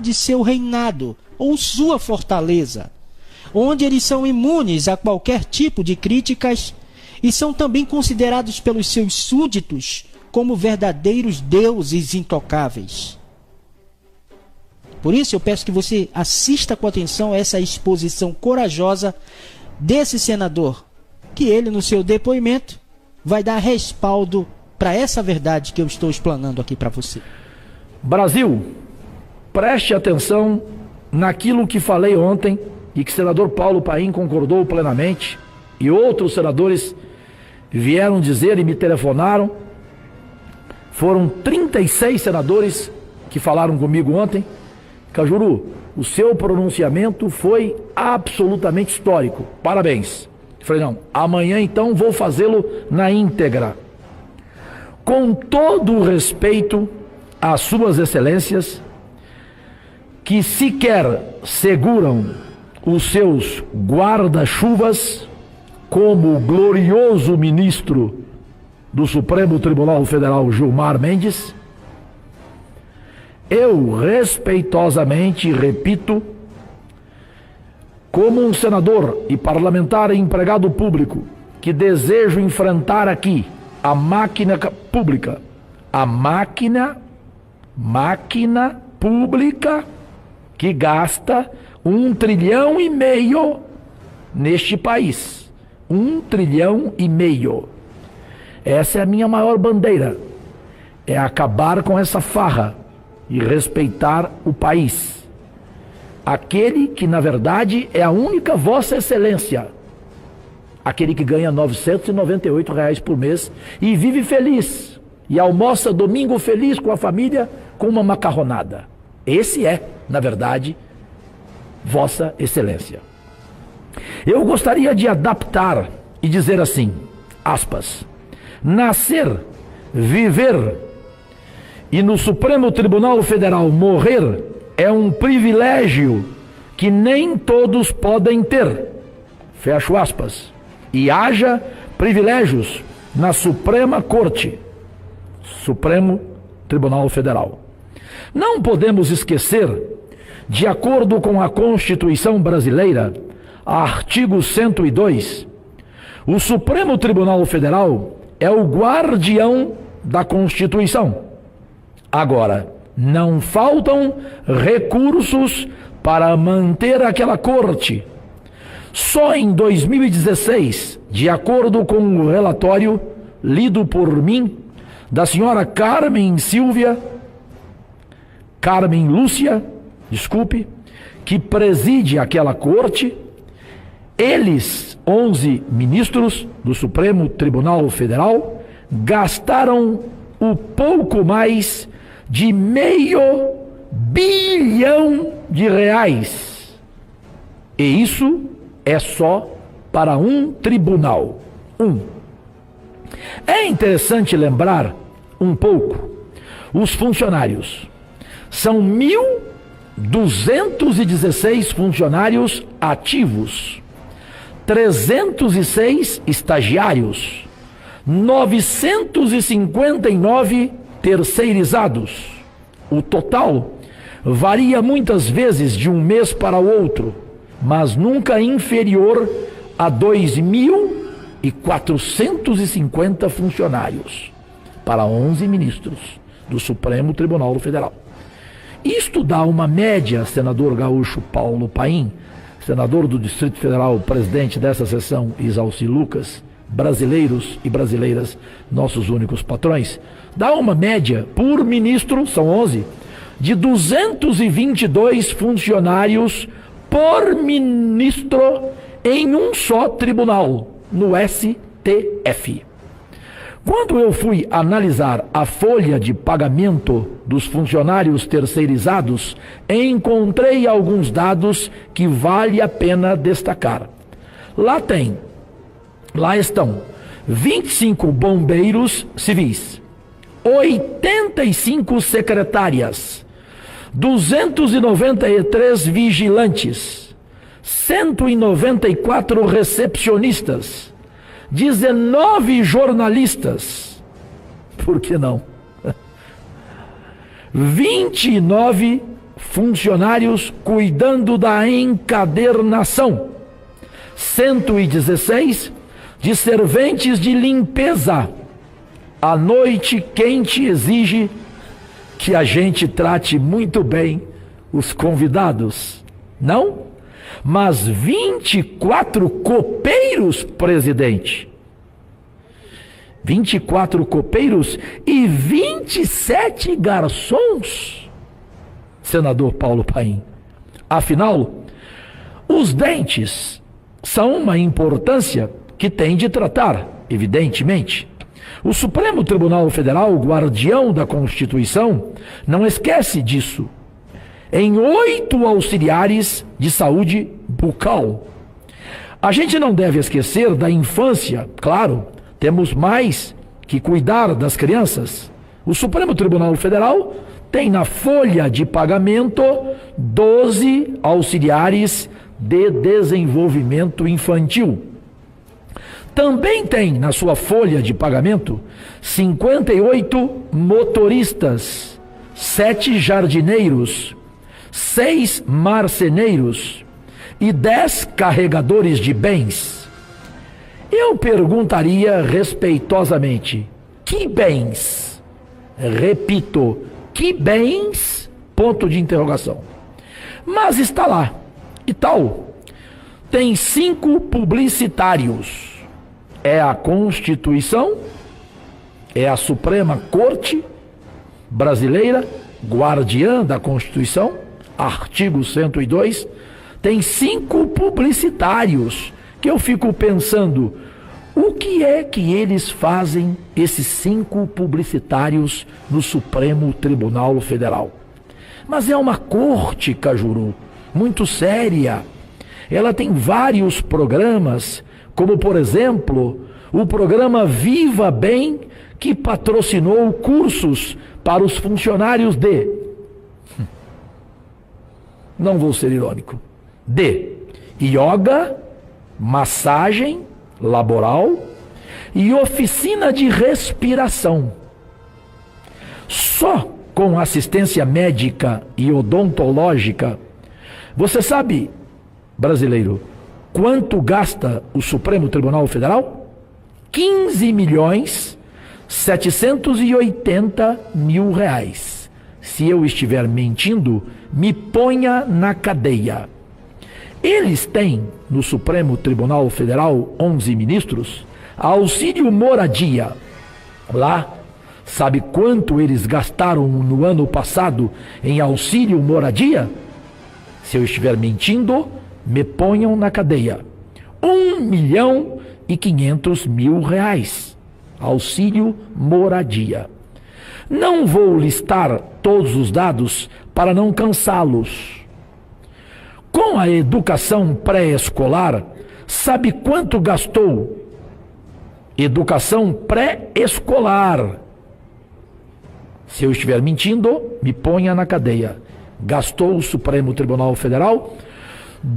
de seu reinado ou sua fortaleza, onde eles são imunes a qualquer tipo de críticas e são também considerados pelos seus súditos como verdadeiros deuses intocáveis. Por isso eu peço que você assista com atenção a essa exposição corajosa desse senador, que ele no seu depoimento vai dar respaldo para essa verdade que eu estou explanando aqui para você. Brasil, preste atenção naquilo que falei ontem e que o senador Paulo Paim concordou plenamente e outros senadores vieram dizer e me telefonaram. Foram 36 senadores que falaram comigo ontem. Cajuru, o seu pronunciamento foi absolutamente histórico. Parabéns. Eu falei, não, amanhã então vou fazê-lo na íntegra. Com todo o respeito às suas excelências, que sequer seguram os seus guarda-chuvas, como o glorioso ministro do Supremo Tribunal Federal, Gilmar Mendes, eu respeitosamente repito, como um senador e parlamentar e empregado público que desejo enfrentar aqui a máquina pública, a máquina pública que gasta 1,5 trilhão neste país. 1,5 trilhão. Essa é a minha maior bandeira. É acabar com essa farra e respeitar o país. Aquele que, na verdade, é a única Vossa Excelência. Aquele que ganha R$ 998 por mês e vive feliz. E almoça domingo feliz com a família com uma macarronada. Esse é, na verdade, Vossa Excelência. Eu gostaria de adaptar e dizer assim, aspas, nascer, viver e no Supremo Tribunal Federal morrer é um privilégio que nem todos podem ter. Fecho aspas. E haja privilégios na Suprema Corte, Supremo Tribunal Federal. Não podemos esquecer, de acordo com a Constituição Brasileira, artigo 102, o Supremo Tribunal Federal é o guardião da Constituição. Agora, não faltam recursos para manter aquela corte. Só em 2016, de acordo com o relatório lido por mim, da senhora Carmen Lúcia, que preside aquela corte, eles, 11 ministros do Supremo Tribunal Federal, gastaram o pouco mais de R$500 bilhão. E isso é só para um tribunal. É interessante lembrar um pouco, os funcionários. São 1.216 funcionários ativos, 306 estagiários, 959 terceirizados. O total varia muitas vezes de um mês para o outro, mas nunca inferior a 2.450 funcionários para 11 ministros do Supremo Tribunal Federal. Isto dá uma média, senador gaúcho Paulo Paim, senador do Distrito Federal, presidente dessa sessão, Isalci Lucas, brasileiros e brasileiras, nossos únicos patrões, dá uma média por ministro, são 11, de 222 funcionários por ministro em um só tribunal, no STF. Quando eu fui analisar a folha de pagamento dos funcionários terceirizados, encontrei alguns dados que vale a pena destacar. Lá estão 25 bombeiros civis, 85 secretárias, 293 vigilantes, 194 recepcionistas, 19 jornalistas, por que não? 29 funcionários cuidando da encadernação. 116 de serventes de limpeza. A noite quente exige que a gente trate muito bem os convidados, não? Mas 24 copeiros, presidente. 24 copeiros e 27 garçons, senador Paulo Paim. Afinal, os dentes são uma importância que tem de tratar, evidentemente. O Supremo Tribunal Federal, guardião da Constituição, não esquece disso. Em 8 auxiliares de saúde bucal. A gente não deve esquecer da infância, claro, temos mais que cuidar das crianças. O Supremo Tribunal Federal tem na folha de pagamento 12 auxiliares de desenvolvimento infantil. Também tem na sua folha de pagamento 58 motoristas, 7 jardineiros, 6 marceneiros e 10 carregadores de bens. Eu perguntaria respeitosamente: que bens? Repito, que bens? Ponto de interrogação. Mas está lá. E tal. Tem 5 publicitários. É a Constituição, é a Suprema Corte Brasileira, guardiã da Constituição, artigo 102, tem 5 publicitários, que eu fico pensando, o que é que eles fazem, esses 5 publicitários, no Supremo Tribunal Federal? Mas é uma corte, Cajuru, muito séria. Ela tem vários programas, como, por exemplo, o programa Viva Bem, que patrocinou cursos para os funcionários de... Não vou ser irônico. De yoga, massagem laboral e oficina de respiração. Só com assistência médica e odontológica. Você sabe, brasileiro, quanto gasta o Supremo Tribunal Federal? 15.780.000 reais. Se eu estiver mentindo, me ponha na cadeia. Eles têm, no Supremo Tribunal Federal, 11 ministros, auxílio moradia. Lá, sabe quanto eles gastaram no ano passado em auxílio moradia? Se eu estiver mentindo, me ponham na cadeia. 1.500.000 reais. Auxílio moradia. Não vou listar todos os dados para não cansá-los. Com a educação pré-escolar, sabe quanto gastou? Educação pré-escolar. Se eu estiver mentindo, me ponha na cadeia. Gastou o Supremo Tribunal Federal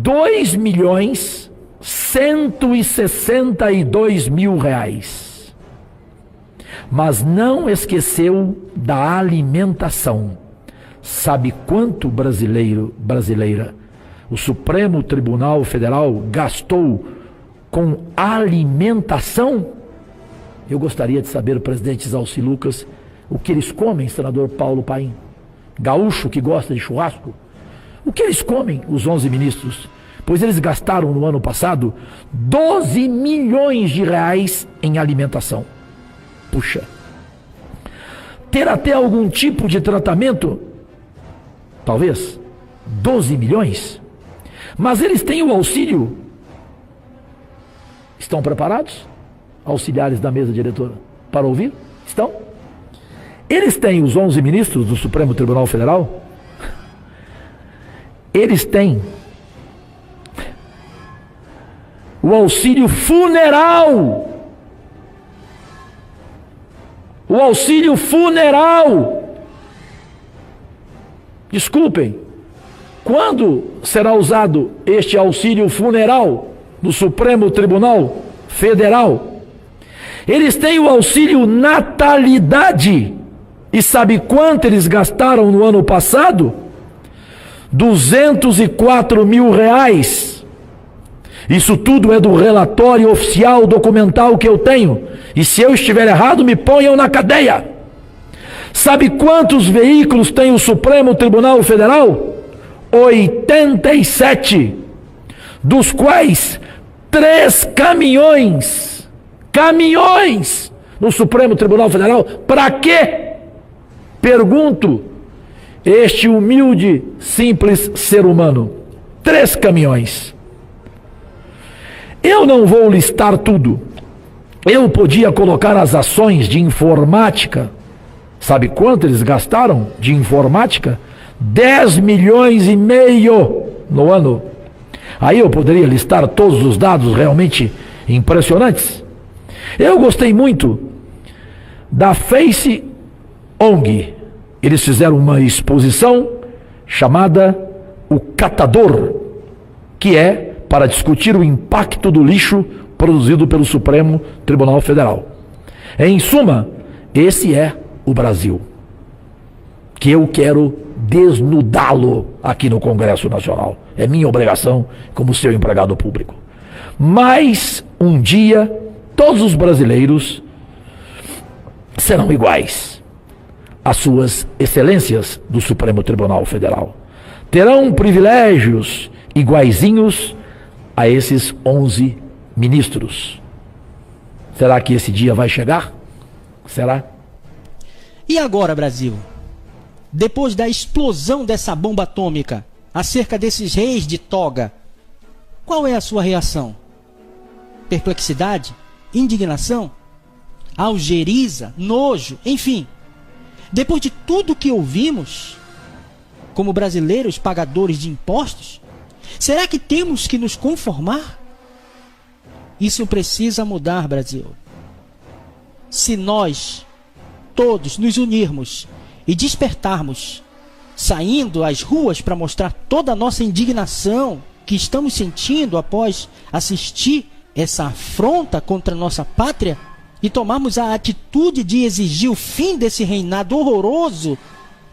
2.162.000 reais. Mas não esqueceu da alimentação. Sabe quanto, brasileira, o Supremo Tribunal Federal gastou com alimentação? Eu gostaria de saber, presidente Zalci Lucas, o que eles comem, senador Paulo Paim? Gaúcho que gosta de churrasco? O que eles comem, os 11 ministros? Pois eles gastaram no ano passado 12 milhões de reais em alimentação. Puxa. Ter até algum tipo de tratamento? Talvez. 12 milhões? Mas eles têm o auxílio. Estão preparados? Auxiliares da mesa diretora, para ouvir? Estão? Eles têm, os 11 ministros do Supremo Tribunal Federal, eles têm o auxílio funeral. O auxílio funeral. Desculpem, quando será usado este auxílio funeral no Supremo Tribunal Federal? Eles têm o auxílio natalidade. E sabe quanto eles gastaram no ano passado? 204 mil reais. Isso tudo é do relatório oficial documental que eu tenho. E se eu estiver errado, me ponham na cadeia. Sabe quantos veículos tem o Supremo Tribunal Federal? 87. Dos quais 3 caminhões. Caminhões no Supremo Tribunal Federal. Para quê? Pergunto. Este humilde, simples ser humano. 3 caminhões. Eu não vou listar tudo. Eu podia colocar as ações de informática. Sabe quanto eles gastaram de informática? 10 milhões e meio no ano. Aí eu poderia listar todos os dados realmente impressionantes. Eu gostei muito da Face ONG. Eles fizeram uma exposição chamada O Catador, que é para discutir o impacto do lixo produzido pelo Supremo Tribunal Federal. Em suma, esse é o Brasil, que eu quero desnudá-lo aqui no Congresso Nacional. É minha obrigação como seu empregado público. Mas um dia, todos os brasileiros serão iguais às suas excelências do Supremo Tribunal Federal. Terão privilégios iguaizinhos a esses 11 ministros. Será que esse dia vai chegar? Será? E agora, Brasil? Depois da explosão dessa bomba atômica acerca desses reis de toga, qual é a sua reação? Perplexidade? Indignação? Algeriza? Nojo? Enfim, depois de tudo que ouvimos, como brasileiros pagadores de impostos, será que temos que nos conformar? Isso precisa mudar, Brasil. Se nós todos nos unirmos e despertarmos, saindo às ruas para mostrar toda a nossa indignação que estamos sentindo após assistir essa afronta contra a nossa pátria, e tomarmos a atitude de exigir o fim desse reinado horroroso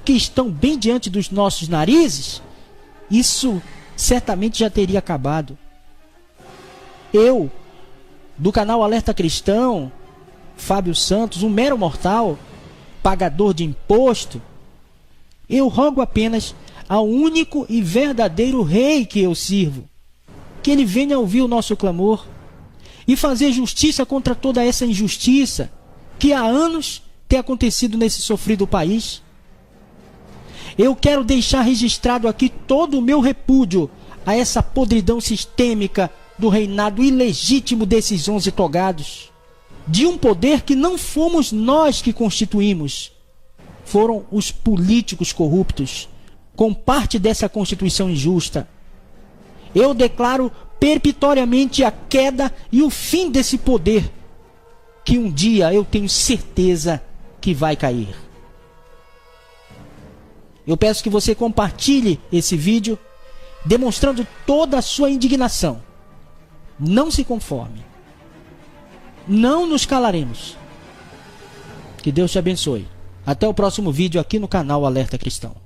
que estão bem diante dos nossos narizes, isso certamente já teria acabado. Eu, do canal Alerta Cristão, Fábio Santos, um mero mortal, pagador de imposto, eu rogo apenas ao único e verdadeiro rei que eu sirvo, que ele venha ouvir o nosso clamor e fazer justiça contra toda essa injustiça que há anos tem acontecido nesse sofrido país. Eu quero deixar registrado aqui todo o meu repúdio a essa podridão sistêmica do reinado ilegítimo desses 11 togados, de um poder que não fomos nós que constituímos, foram os políticos corruptos, com parte dessa Constituição injusta. Eu declaro perpetuamente a queda e o fim desse poder, que um dia eu tenho certeza que vai cair. Eu peço que você compartilhe esse vídeo, demonstrando toda a sua indignação. Não se conforme. Não nos calaremos. Que Deus te abençoe. Até o próximo vídeo aqui no canal Alerta Cristão.